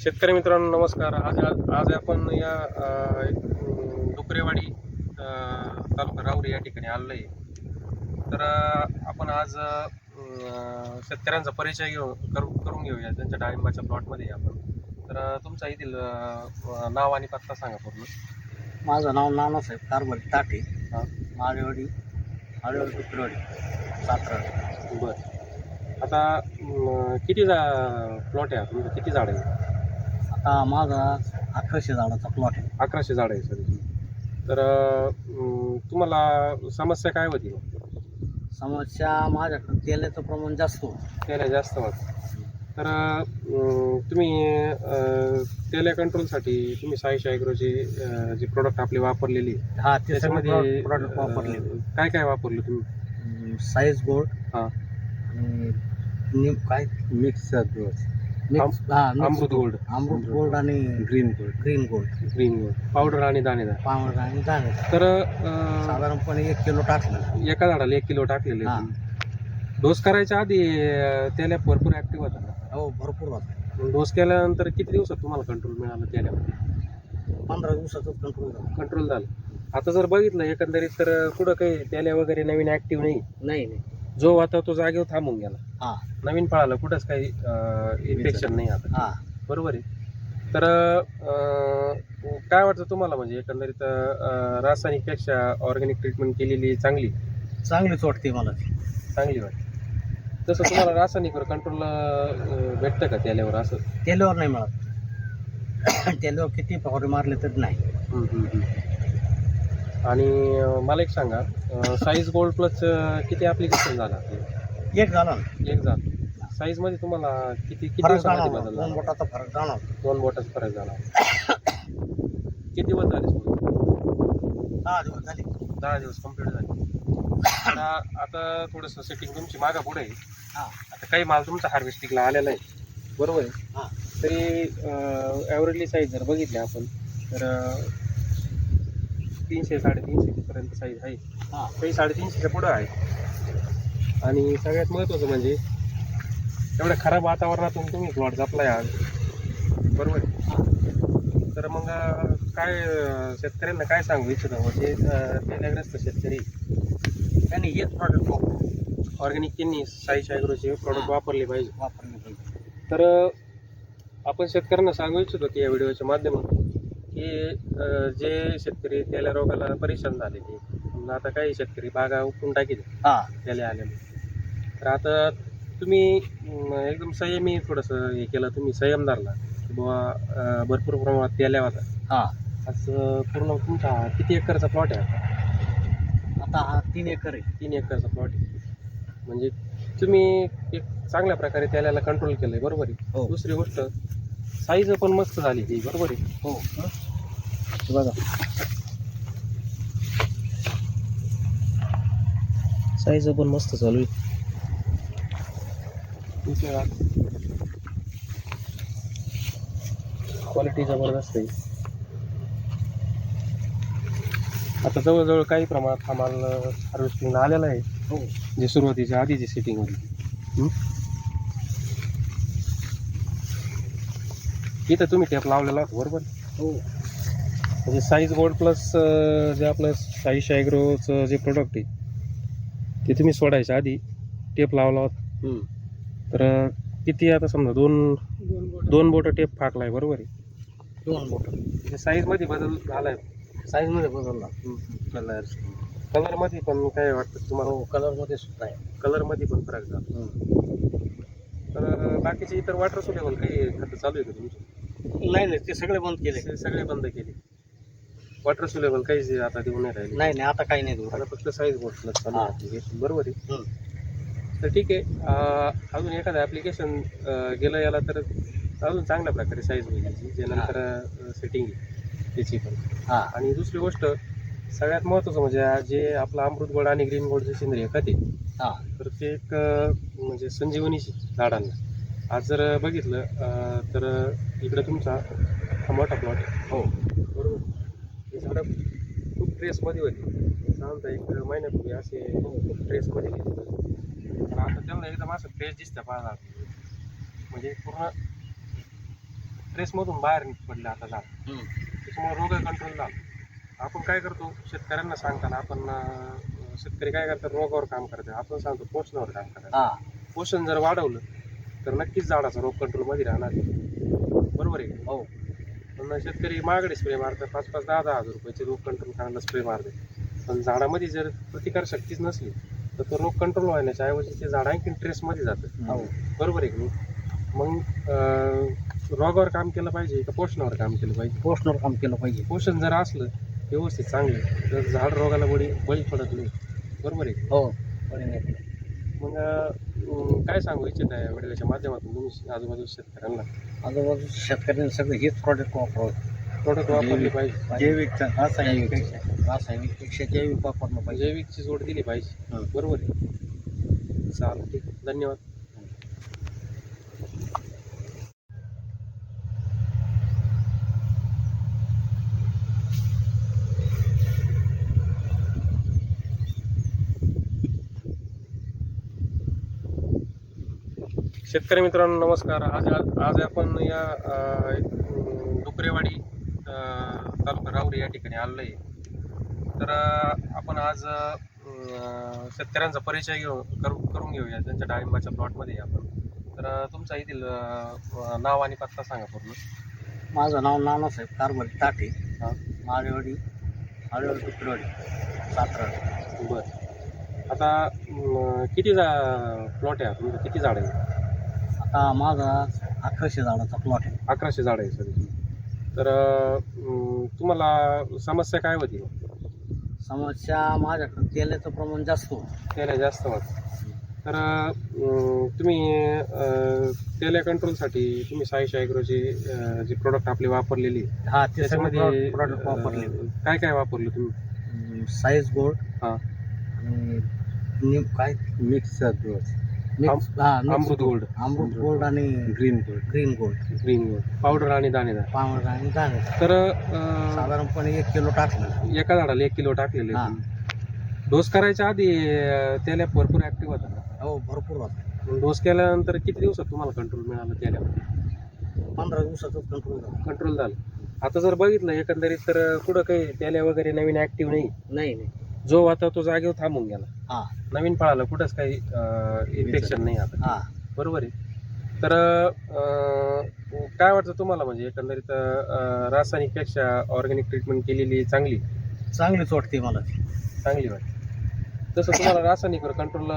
शेतकरी मित्रांनो नमस्कार. आज आपण या डुकरेवाडी तालुका राहुरी या ठिकाणी आलेलो आहे. तर आपण आज शेतकऱ्यांचा परिचय करून घेऊया त्यांच्या डाळिंबाच्या प्लॉटमध्ये आपण. तर तुमचा येथील नाव आणि पत्ता सांगा पूर्ण. माझं नाव नानासाहेब कारभारी ताटे, हां माळेवाडी डुकरेवाडी, सातारा. बरं. आता किती प्लॉट आहे तुमचं, किती झाड आहे? आता माझा 1100 झाडाचा प्लॉट आहे. 1100 झाड आहे सर. तर तुम्हाला समस्या काय होती? समस्या माझ्याकडे तेलाचं प्रमाण जास्त होतं. तेल जास्त होतं. तर तुम्ही तेल कंट्रोलसाठी तुम्ही साईश ॲग्रोचे जे प्रोडक्ट आपले वापरलेली हा, ते त्याच्यामध्ये प्रोडक्ट वापरले. काय काय वापरलं तुम्ही? साईज गोल्ड हां, आणि काय मिक्स अमृत गोल्ड आणि ग्रीन गोल्ड पावडर आणि दाणेदार. पावडर आणि दाणे. तर साधारणपणे 1 किलो टाकलं. एका झाडाला 1 किलो टाकलेले. हां. डोस करायच्या आधी तेल भरपूर ॲक्टिव्ह होता ना? हो, भरपूर होतं. डोस केल्यानंतर किती दिवसात तुम्हाला कंट्रोल मिळालं तेल्यावर? 15 दिवसातच कंट्रोल झालं. आता जर बघितलं एकंदरीत तर कुठं काही तेल्या वगैरे नवीन ॲक्टिव्ह नाही. नाही. जो होता तो जागेवर थांबून गेला. हां नवीन पळालं, कुठंच काही इन्फेक्शन नाही आता. हां. बरोबर आहे. तर काय वाटतं तुम्हाला, म्हणजे एकंदरीत रासायनिकपेक्षा ऑर्गॅनिक ट्रीटमेंट केलेली चांगलीच वाटते मला. चांगली वाटते? तसं तुम्हाला रासायनिकवर कंट्रोल भेटतं का तेल्यावर? असं तेलावर नाही मिळत. तेलावर किती फवारे मारले तर नाही. आणि मला एक सांगा, साईज गोल्ड प्लस किती ॲप्लिकेशन झाला? एक झाला ना. एक झालं. साईजमध्ये तुम्हाला किती फरक दिवसामध्ये जाणवला. बदल 2 झाला? बोटाचा फरक जाणवला. 2 बोटाचा फरक झाला. किती दिवस झाले? 10 दिवस झाले. 10 दिवस कंप्लीट झाले. आता थोडंसं सेटिंग तुमची मागा पुढे आहे. हां. आता काही माल तुमचा हार्वेस्टिंगला आलेला आहे, बरोबर आहे? हां. तरी ॲव्हरेजली साईज जर बघितली आपण तर 300-350 पर्यंत साईज आहे. हां. काही 350च्या पुढं आहे. आणि सगळ्यात महत्त्वाचं म्हणजे एवढ्या खराब वातावरणातून तुम्ही प्लॉट जपलाय आज, बरोबर आहे? तर मग काय शेतकऱ्यांना काय सांगू इच्छितो, म्हणजे तेलग्रस्त शेतकरी त्यांनी हेच प्रॉडक्ट वापरले ऑर्गॅनिक त्यांनी साईश ॲग्रोचे प्रोडक्ट वापरले पाहिजे. पाहिजे. तर आपण शेतकऱ्यांना सांगू इच्छितो की या व्हिडिओच्या माध्यमातून की जे शेतकरी तेल्या रोगाला परेशान झाले ते, आता काही शेतकरी बागा उपटून टाकील तेल्या आल्यामुळे. तर आता तुम्ही एकदम संयमी थोडंसं हे केलं, तुम्ही संयम धरला की बाबा भरपूर प्रमाणात तेल्या होता. हां. असं पूर्ण तुमचा किती एकरचा प्लॉट आहे? आता हा 3 एकर आहे. 3 एकरचा प्लॉट आहे. म्हणजे तुम्ही एक चांगल्या प्रकारे त्याला कंट्रोल केलं आहे, बरोबर आहे? हो. दुसरी गोष्ट, साईज पण मस्त झाली ती, बरोबर आहे? हो. बघा, साईज पण मस्त चालू आहे. क्वालिटी जबरदस्त आहे. आता जवळजवळ काही प्रमाणात हा माल हार्वेस्टिंगला आलेला आहे. हो. जे सुरुवातीच्या आधीची सेटिंग होती. इथं तुम्ही टेप लावलेला होता, बरोबर? हो. म्हणजे साईज गोल्ड प्लस जे आपलं साईश ॲग्रोचं जे प्रोडक्ट आहे ते तुम्ही सोडायच्या आधी टेप लावला होता. तर किती, आता समजा दोन बोटं टेप फाकला आहे, बरोबर आहे? 2 बोट. म्हणजे साईजमध्ये बदल झाला आहे. साईजमध्ये बदलला. कलरमध्ये पण काय वाटतं तुम्हाला? हो, कलरमध्ये सुद्धा आहे. कलरमध्ये पण फरक झाला. तर बाकीचे इतर वॉटर सुटेबल काही खतं चालू आहे का तुमचे? नाही, ते सगळे बंद केले. सगळे बंद केले. वॉटर सुटेबल काहीच आता देऊ नाही राहिले. नाही, आता काही नाही देऊ. आता फक्त साईज बोटला चालू आहे application, बरोबर आहे? तर ठीक आहे. अजून एखादं ॲप्लिकेशन गेलं याला तर अजून चांगल्या प्रकारे साईज होईल, जे नंतर सेटिंग आहे त्याची पण. आणि दुसरी गोष्ट सगळ्यात महत्त्वाचं म्हणजे जे आपलं अमृत गोल्ड आणि ग्रीन गोल्डचे सेंद्रिय खत आहे, तर ते एक म्हणजे संजीवनीची झाडांना. आज जर बघितलं तर इकडं तुमचा हा मोठा प्लॉट. हो, बरोबर. हे झाडं खूप ट्रेसमध्ये होती. साधारणतः 1 महिन्यापूर्वी असे खूप ट्रेसमध्ये गेले. तर आता त्यांना एकदम असं फ्रेश दिसतं पाहणार, म्हणजे पूर्ण ट्रेसमधून बाहेर पडलं आता झाड, हम्म. त्याच्यामुळे रोग कंट्रोल झाला. आपण काय करतो शेतकऱ्यांना सांगताना आपण शेतकरी काय करतात, रोगावर काम करतात. आपण सांगतो पोषणावर काम करायचं. हा पोषण जर वाढवलं तर नक्कीच झाडाचा रोग कंट्रोलमध्ये राहणार आहे. बरोबर आहे. हो पण शेतकरी महागडे स्प्रे मारतात, 5-5, 10-10 हजार रुपयाचे रोग कंट्रोल करायला स्प्रे मारते. पण झाडामध्ये जर प्रतिकार शक्तीच नसली तर तो रोग कंट्रोल व्हायच्या ऐवजी ते झाड आणखी ट्रेसमध्ये जातं. हो बरोबर आहे की नाही? मग रोगावर काम केलं पाहिजे का पोषणावर काम केलं पाहिजे? पोषणावर काम केलं पाहिजे. पोषण जर असलं व्यवस्थित चांगलं तर झाड रोगाला बळी पडत नाही. बरोबर आहे. हो बरोबर. मग काय सांगू इच्छित आहे व्हिडिओच्या माध्यमातून तुम्ही आजूबाजूच्या शेतकऱ्यांना? आजूबाजू शेतकऱ्यांनी सगळे हेच प्रॉडक्ट वापरावं. प्रोडक्ट वापरले पाहिजे. जैविक रासायनिकपेक्षा जैविक वापरणं पाहिजे. जैविकची जोड दिली पाहिजे. हं. बरोबर आहे. चालेल, ठीक आहे. धन्यवाद. शेतकरी मित्रांनो नमस्कार. आज आपण या डुकरेवाडी तालुका राहुरी या ठिकाणी आलेलो आहे. तर आपण आज शेतकऱ्यांचा परिचय करून घेऊया त्यांच्या डाळिंबाच्या प्लॉटमध्ये आपण. तर तुमचा येथील नाव आणि पत्ता सांगा पूर्ण. माझं नाव नानासाहेब कारभारी टाटे, हां. माळेवाडी डुकरेवाडी, सातारा. बरं. आता किती प्लॉट आहे तुमचं? किती झाड आहे? आता माझा 1100 झाडाचा प्लॉट आहे. 1100 झाड आहे सर. तर तुम्हाला समस्या काय होती? समस्या माझ्याकडे तेलाचं प्रमाण जास्त होतं. त्याला जास्त वाटतं. तर तुम्ही तेल्या कंट्रोलसाठी तुम्ही साईश ॲग्रोचे जे प्रोडक्ट आपले वापरलेली हा ते त्याच्यामध्ये प्रॉडक्ट वापरले. काय काय वापरलं तुम्ही? साईज गोल्ड हां. आणि काय मिक्स अमृत गोल्ड आणि ग्रीन गोल्ड पावडर आणि दाणेदार. पावडर आणि दाणेदार. तर साधारणपणे 1 किलो टाकलं. एका झाडाला 1 किलो टाकलेले. हा. डोस करायच्या आधी त्याला भरपूर ऍक्टिव्ह होता ना? हो भरपूर होतं. डोस केल्यानंतर किती दिवसात तुम्हाला कंट्रोल मिळालं त्याला? 15 दिवसातच कंट्रोल झाला. कंट्रोल झालं. आता जर बघितलं एकंदरीत तर कुठं काही त्याला वगैरे नवीन ऍक्टिव्ह नाही. नाही जो होता तो जागेवर थांबून गेला. हा नवीन पळाला, कुठंच काही इन्फेक्शन नाही आता. हा बरोबर आहे. तर काय वाटतं तुम्हाला, म्हणजे एकंदरीत रासायनिकपेक्षा ऑर्गॅनिक ट्रीटमेंट केलेली चांगलीच वाटते मला. चांगली वाटते? तसं तुम्हाला रासायनिकवर कंट्रोल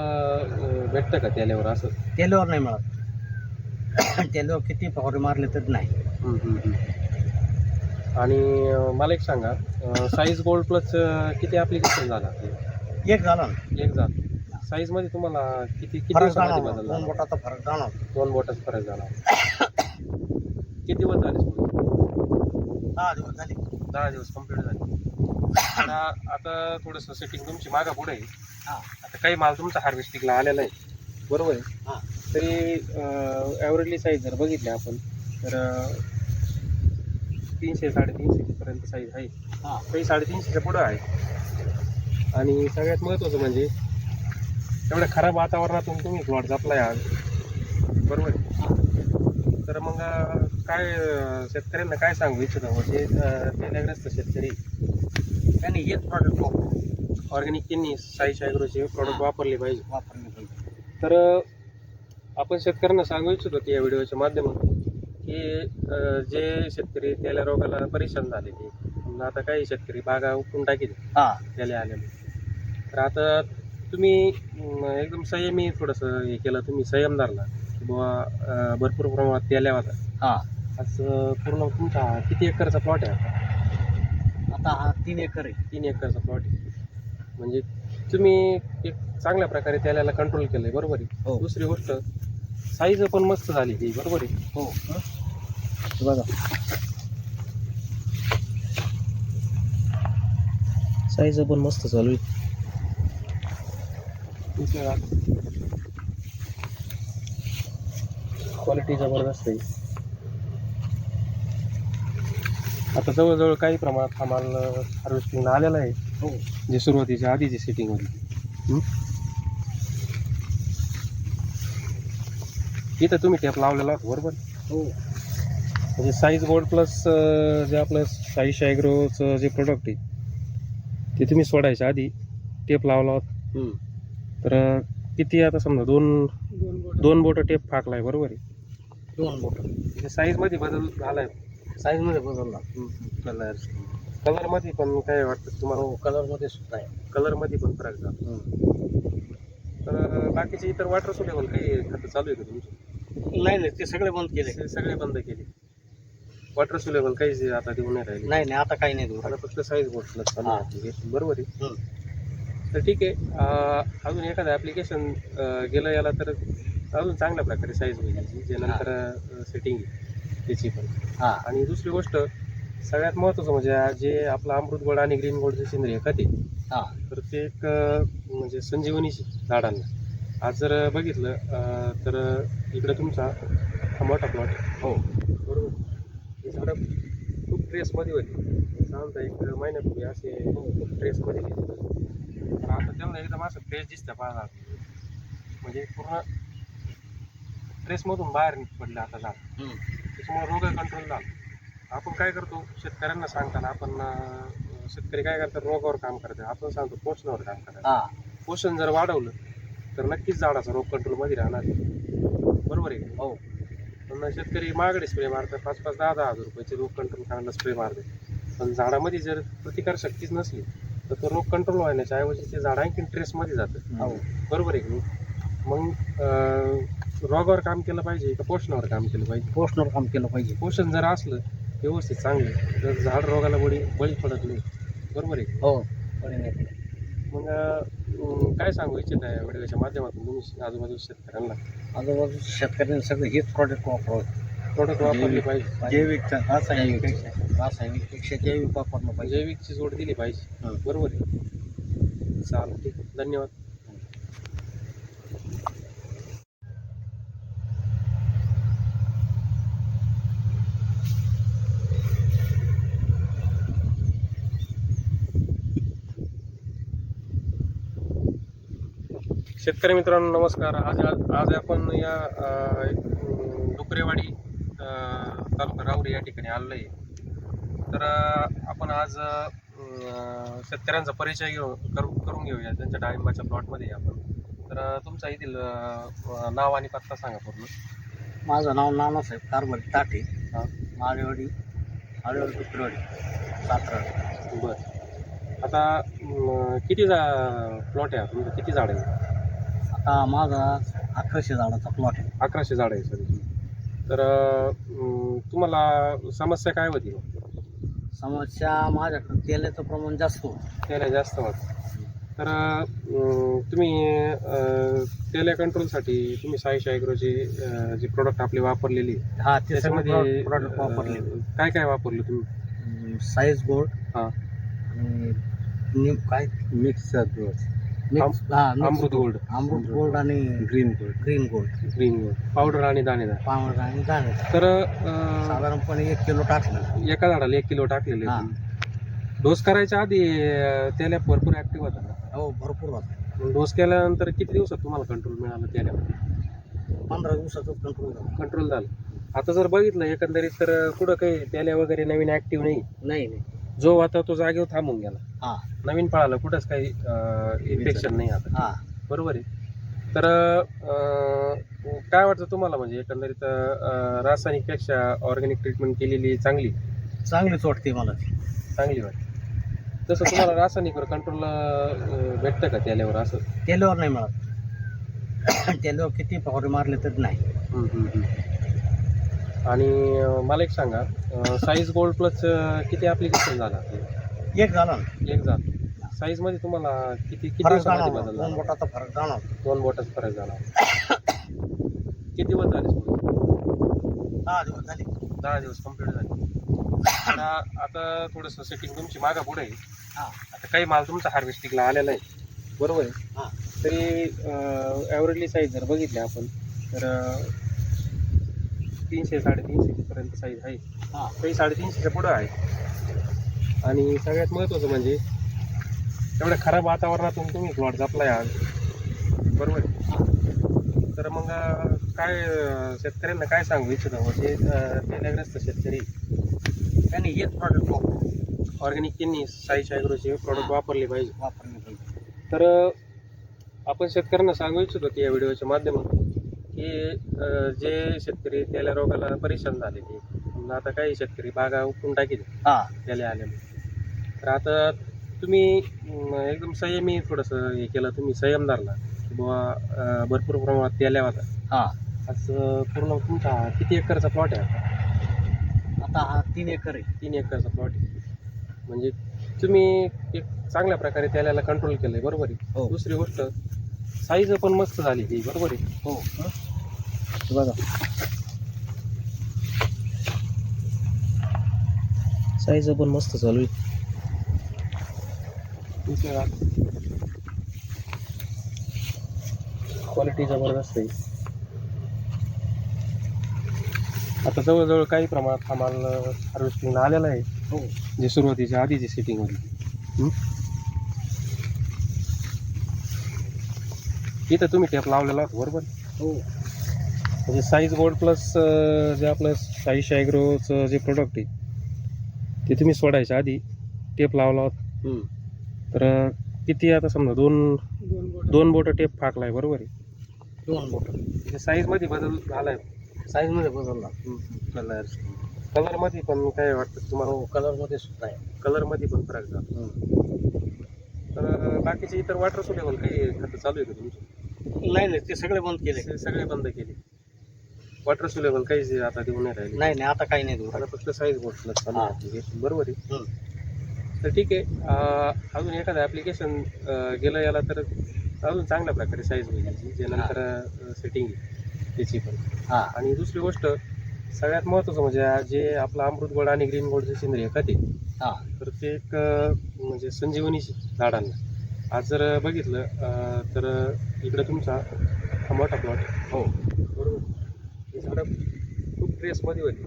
भेटतं का त्याल्यावर? असं तेलावर नाही मिळत. तेलावर किती फवारे मारले तर नाही. आणि मला एक सांगा, साईज गोल्ड प्लस किती ॲप्लिकेशन झाला? एक झाला ना. एक झालं. साईजमध्ये तुम्हाला किती फरक दिवसामध्ये जाणवला. बदल 2 झाला? बोटाचा फरक जाणवला. 2 बोटाचा फरक झाला. किती दिवस झाले? 10 दिवस झाले. 10 दिवस कंप्लीट झाले. आता थोडंसं सेटिंग तुमची मागा पुढे आहे. हा आता काही माल तुमचा हार्वेस्टिंगला आलेला आहे. बरोबर आहे. हा तरी ॲव्हरेजली साईज जर बघितली आपण तर 300-350 पर्यंत साईज आहे. हा काही 350च्या पुढं आहे. आणि सगळ्यात महत्त्वाचं म्हणजे एवढ्या खराब वातावरणातून तुम्ही प्लॉट जपलाय आज. बरोबर आहे. तर मग काय शेतकऱ्यांना काय सांगू इच्छिता, म्हणजे तेलग्रस्त शेतकरी त्यांनी हेच प्रॉडक्ट वापरले ऑर्गॅनिक त्यांनी साईश ॲग्रोचे प्रॉडक्ट वापरले पाहिजे. पाहिजे. तर आपण शेतकऱ्यांना सांगू इच्छितो की या व्हिडिओच्या माध्यमातून की जे शेतकरी त्याला रोगाला परेशान झालेले, आता काही शेतकरी बागा उपटून टाकील हा त्याला आल्यामुळे. तर आता तुम्ही एकदम संयमी थोडंसं हे केलं, तुम्ही संयम धरला की बुवा भरपूर प्रमाणात त्याला होता. हा असं पूर्ण तुमचा किती एकरचा प्लॉट आहे आता हा 3 एकर आहे. 3 एकरचा प्लॉट आहे. म्हणजे तुम्ही एक चांगल्या प्रकारे त्याला कंट्रोल केलं आहे. बरोबर आहे. हो. दुसरी गोष्ट साईज पण मस्त झाली ती. बरोबर आहे. हो बघा साईज पण मस्त चालू आहे. क्वालिटी जबरदस्त आहे. आता जवळजवळ काही प्रमाणात हा माल हार्वेस्टिंगला आलेला आहे. हो जे सुरुवातीच्या आधीची सेटिंग होती. इथं तुम्ही टेप लावलेला होता. बरोबर. हो म्हणजे साईज गोल्ड प्लस जे आपलं साईश ॲग्रोचं जे प्रोडक्ट आहे ते तुम्ही सोडायच्या आधी टेप लावला होता. तर किती आता समजा दोन बोटं टेप फाकलाय, बरोबर आहे? 2 बोट म्हणजे साईजमध्ये बदल झालाय, साईजमध्ये बदलला. कलर कलरमध्ये पण काय वाटतं तुम्हाला? हो, कलरमध्ये सुद्धा आहे. कलरमध्ये पण फरक झाला. तर बाकीचे इतर वॉटर सुटेबल काही खतं चालू आहे का तुमचे? नाही, ते सगळे बंद केले. सगळे बंद केले. वॉटर सुलेबल काहीच आता देऊ नाही राहिले. नाही, आता काही नाही देऊ. आता फक्त साईज बोटला चालू हां. आहे. बरोबर आहे. तर ठीक आहे. अजून एखादं ॲप्लिकेशन गेलं याला तर अजून चांगल्या प्रकारे साईज होईल याची, जे नंतर सेटिंग आहे त्याची पण. हां. आणि दुसरी गोष्ट सगळ्यात महत्त्वाचं म्हणजे जे आपलं अमृत गोल्ड आणि ग्रीन गोल्ड जे सेंद्रिय खत आहे, हां. तर ते एक म्हणजे संजीवनीची झाडांना. आज जर बघितलं तर इकडं तुमचा हा मोठा प्लॉट हो. बरोबर. हे झाडं खूप ट्रेसमध्ये होती. साधारणतः 1 महिन्यापूर्वी असे खूप ट्रेसमध्ये गेले. तर आता त्यांना एकदम असं फ्रेश दिसतं पाहा, म्हणजे पूर्ण ट्रेसमधून बाहेर पडलं आता झाड. त्याच्यामुळे रोग कंट्रोल झाला. आपण काय करतो शेतकऱ्यांना सांगताना आपण शेतकरी काय करतात, रोगावर काम करतात. आपण सांगतो पोषणावर काम करतात. पोषण जर वाढवलं तर नक्कीच झाडाचा रोग कंट्रोलमध्ये राहणार आहे. बरोबर आहे? हो. पण शेतकरी महागडे स्प्रे मारतात, 5-5, 10-10 हजार रुपयाचे रोग कंट्रोल करायला स्प्रे मारते. पण झाडामध्ये जर प्रतिकार शक्तीच नसली तर तो रोग कंट्रोल व्हायच्या ऐवजी ते झाड आणखी ट्रेसमध्ये जातं. हो. बरोबर आहे की नाही? मग रोगावर काम केलं पाहिजे का पोषणावर काम केलं पाहिजे? पोषणावर काम केलं पाहिजे. पोषण जर असलं व्यवस्थित चांगलं तर झाड रोगाला बळी पडत नाही. बरोबर आहे? हो. बरे नाही. मग काय सांगू इच्छित आहे व्हिडिओच्या माध्यमातून तुम्ही आजूबाजूच्या शेतकऱ्यांना? आजूबाजूच्या शेतकऱ्यांनी सगळे हेच प्रॉडक्ट वापरावे. प्रोडक्ट वापरले पाहिजे. जैविक रासायनिकपेक्षा जैविक वापरलं पाहिजे. जैविकची जोड दिली पाहिजे. बरोबर आहे. चालेल, ठीक आहे, धन्यवाद. शेतकरी मित्रांनो नमस्कार. आज आपण या डुकरेवाडी तालुका राऊरी या ठिकाणी आलेलो आहे. तर आपण आज शेतकऱ्यांचा परिचय करून घेऊया त्यांच्या डाळिंबाच्या प्लॉटमध्ये आपण. तर तुमचा येथील नाव आणि पत्ता सांगा पूर्ण. माझं नाव नानासाहेब कारभारी टाटे. माळेवाडी डुकरेवाडी, सातारा. बरं. आता किती प्लॉट आहे तुमचं? किती झाड आहे? आता माझा 1100 झाडाचा प्लॉट आहे. 1100 झाड आहे सर. तर तुम्हाला समस्या काय होती? समस्या माझ्याकडे तेलाचं प्रमाण जास्त होतं. त्याला जास्त वाटतं. तर तुम्ही तेल्या कंट्रोलसाठी तुम्ही साईश ॲग्रोचे जे प्रोडक्ट आपले वापरलेली त्याच्यामध्ये प्रॉडक्ट वापरले. काय काय वापरलं तुम्ही? Size gold. हां. आणि काय मिक्स अमृत गोल्ड आणि ग्रीन गोल्ड पावडर आणि दाणेदार. तर साधारणपणे 1 किलो टाकलं. एका झाडाला 1 किलो टाकलेले. डोस करायच्या आधी त्याला भरपूर ऍक्टिव्ह होता ना? हो, भरपूर होता. डोस केल्यानंतर किती दिवसात तुम्हाला कंट्रोल मिळालं त्याला? 15 दिवसातच कंट्रोल झालं. आता जर बघितलं एकंदरीत तर कुठं काही त्याला वगैरे नवीन ऍक्टिव्ह नाही. जो होता तो जागेवर थांबून गेला. नवीन पळाला, कुठंच काही इन्फेक्शन नाही आता. बरोबर आहे. तर काय वाटतं तुम्हाला, म्हणजे एकंदरीत रासायनिकपेक्षा ऑर्गॅनिक ट्रीटमेंट केलेली चांगलीच वाटते मला. चांगली वाटते. तसं तुम्हाला रासायनिकवर कंट्रोल भेटतं का त्याल्यावर? असं तेलावर नाही मिळत. तेलावर किती फवारे मारले तर नाही. आणि मला एक सांगा, साईज गोल्ड प्लस किती ॲप्लिकेशन झाला? एक झाला ना. एक झालं. साईजमध्ये तुम्हाला किती फरक दिवसामध्ये जाणवला. बदल 2 झाला? बोटाचा फरक जाणवला. 2 बोटाचा फरक झाला. किती दिवस झाले? 10 दिवस झाले. 10 दिवस कंप्लीट झाले. आता थोडंसं सेटिंग तुमची मागा पुढे आहे. आता काही माल तुमचा हार्वेस्टिंगला आलेला आहे, बरोबर आहे? तरी ॲव्हरेजली साईज जर बघितली आपण तर 300-350 पर्यंत साईज आहे. काही 350च्या पुढं आहे. आणि सगळ्यात महत्त्वाचं म्हणजे एवढ्या खराब वातावरणातून तुम्ही प्लॉट जपलाय आज, बरोबर आहे? तर मग काय शेतकऱ्यांना काय सांगू इच्छितो म्हणजे तेलाग्रस्त शेतकरी त्यांनी हेच प्रॉडक्ट वापरले ऑर्गॅनिक त्यांनी साईश ॲग्रोचे प्रॉडक्ट वापरले पाहिजे. पाहिजे. तर आपण शेतकऱ्यांना सांगू इच्छितो की या व्हिडिओच्या माध्यमातून की जे शेतकरी त्याला रोगाला परेशान झाले ते आता काही शेतकरी बागा उपटून टाकील हा त्याला आल्यामुळे. तर आता तुम्ही एकदम संयमी थोडंसं हे केलं, तुम्ही संयम धरला की बुवा भरपूर प्रमाणात त्याला होता. हा आज पूर्ण तुमचा किती एकरचा प्लॉट आहे आता? आता हा 3 एकर आहे. 3 एकरचा प्लॉट आहे. म्हणजे तुम्ही एक चांगल्या प्रकारे त्याला कंट्रोल केलंय, बरोबर आहे. हो. दुसरी गोष्ट साईज पण मस्त झाली ती, बरोबर आहे. हो हे बघा साईज पण मस्त चालू आहे. क्वालिटी जबरदस्त आहे. आता जवळजवळ काही प्रमाणात हा माल हार्वेस्टिंगला आलेला आहे. हो जे सुरुवातीच्या आधीची सेटिंग होती. इथं तुम्ही टेप लावलेला होता, बरोबर. हो म्हणजे साईज गोल्ड प्लस जे आपलं साईश ॲग्रोचं जे प्रोडक्ट आहे ते तुम्ही सोडायच्या आधी टेप लावला होता. तर किती आता समजा दोन बोटं टेप फाकलाय, बरोबर आहे. 2 बोट म्हणजे साईजमध्ये बदल झालाय. साईज मध्ये बदलला. कलर कलरमध्ये पण काय वाटतं तुम्हाला? हो कलर मध्ये सुद्धा आहे. कलरमध्ये पण फरक झाला. तर बाकीचे इतर वॉटर सुटेबल काही खतं चालू आहे का तुमचे? नाही ते सगळे बंद केले. सगळे बंद केले. वॉटर सुलेबल काहीच आता देऊ नाही राहिले. नाही आता काही नाही देऊ. आता फक्त साईज बोटला चालू हा. आहे, बरोबर आहे. तर ठीक आहे. अजून एखादं ॲप्लिकेशन गेलं याला तर अजून चांगल्या प्रकारे साईज होईल, जे नंतर सेटिंग आहे त्याची पण. हा आणि दुसरी गोष्ट सगळ्यात महत्त्वाचं म्हणजे जे आपलं अमृत गोल्ड आणि ग्रीन गोल्डचे सेंद्रिय खत आहे, हा तर ते एक म्हणजे संजीवनीची झाडांना. आज जर बघितलं तर इकडं तुमचा हा मोठा प्लॉट, हो बरोबर. हे झाडं खूप ट्रेसमध्ये होती.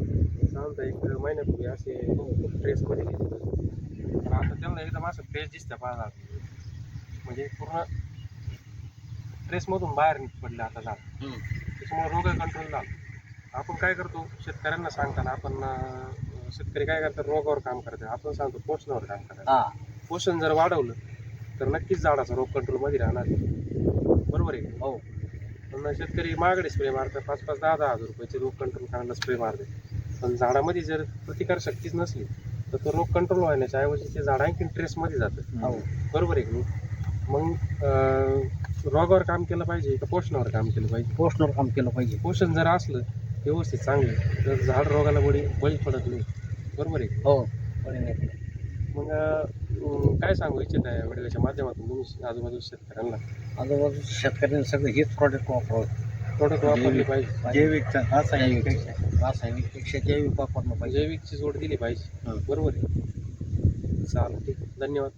साधारणतः 1 महिन्यापूर्वी असे खूप ट्रेसमध्ये गेले. पण आता त्यांना एकदम असं फ्रेश दिसतं पाहणार, म्हणजे पूर्ण ट्रेसमधून बाहेर पडलं आता झाड. त्याच्यामुळे रोग कंट्रोल झाला. आपण काय करतो शेतकऱ्यांना सांगताना आपण शेतकरी काय करतात, रोगावर काम करतात. आपण सांगतो पोषणावर काम करतात. हा पोषण जर वाढवलं तर नक्कीच झाडाचा रोग कंट्रोलमध्ये राहणार आहे, बरोबर आहे. हो पण शेतकरी महागडे स्प्रे मारतात, 5-5, 10-10 हजार रुपयाचे रोग कंट्रोल करायला स्प्रे मारते. पण झाडामध्ये जर प्रतिकार शक्तीच नसली तर तो रोग कंट्रोल व्हायच्या ऐवजी ते झाड आणखी ट्रेसमध्ये जातं, हो बरोबर आहे की नाही. मग रोगावर काम केलं पाहिजे का पोषणावर काम केलं पाहिजे? पोषणावर काम केलं पाहिजे. पोषण जर असलं व्यवस्थित चांगलं तर झाड रोगाला बळी पडत नाही, बरोबर आहे. हो बरे नाही. मग काय सांगू इच्छित आहे व्हिडिओच्या माध्यमातून तुम्ही आजूबाजूच्या शेतकऱ्यांना? आजूबाजूला शेतकऱ्यांनी सगळे हेच प्रॉडक्ट वापरावं. प्रोडक्ट वापरले पाहिजे. जैविक रासायनिकपेक्षा जैविक वापरणं पाहिजे. जैविकची जोड दिली पाहिजे, बरोबर आहे. चालेल, ठीक आहे. धन्यवाद.